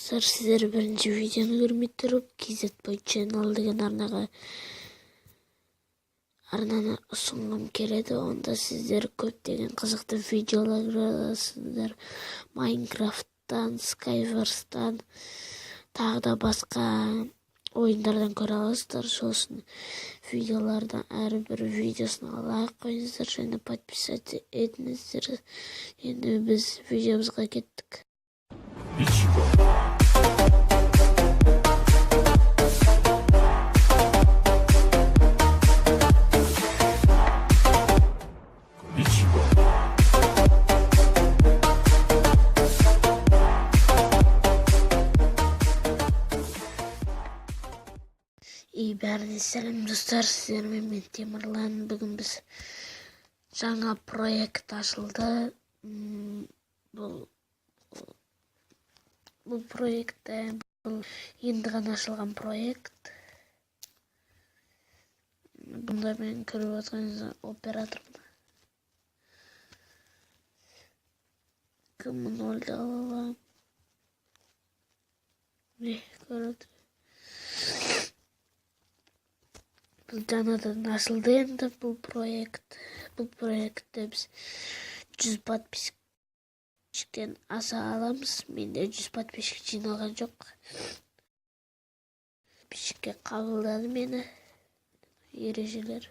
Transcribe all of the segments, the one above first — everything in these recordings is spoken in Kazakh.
Достар, сіздер бірінші видеоны көрмей тұрып, KZ Boy Channel деген арнаны ұсынғым келеді. Онда сіздер көптеген қызықты видеолар көресіздер. Майнкрафттан, Skywars-тан, тағы да басқа ойындардан көре аласыздар. Сосын видеолардан әрбір видеосына лайк қойыңыздар және подписаться етіңіздер. Енді біз видеомызға кеттік. Бәріне сәлем достар, сіздермен мен Темірлан. Бүгін біз жаңа проект ашылды. Бұл проектте енді ғана ашылған проект. Бұнда мен көріп отырған оператормын. Кімін өлді аламын. Көріп. Бұл жаңадан ашылды енді бұл проект. Бұл проектте біз 100 подписчиктен аса аламыз. Менде 100 подписчик жиналған жоқ. Подписчикке қабылдады мені. Ережелер.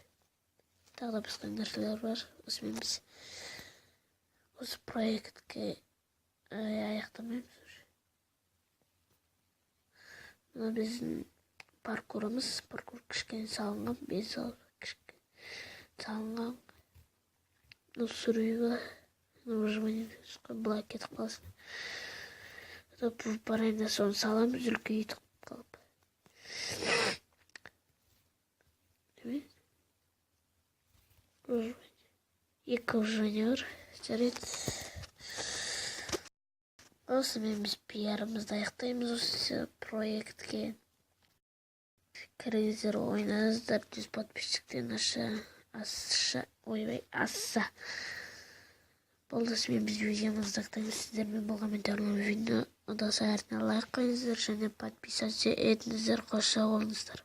Тағы да басқа нәрселер бар. Осымен біз осы проектке аяқтамаймыз. Мына біздің паркурымыз, паркур кішкене салынған, без кішкене салынған. Сүруге, выживание, былай кетіп қалсын. Парайында соны саламыз, үлгі етіп қалып. Екі выживание бар, жарайды. Осымен біз пиарымызды аяқтаймыз осы проектке. Кіріңіздер, ойнаңыздар, 100 подписчиктен аса. Болдысымен біз видеомызды аяқтаймыз. Сіздермен болған видео ұнаса әріне лайк қойыңыздар және подписаться етіңіздер. Қош сау болыңыздар.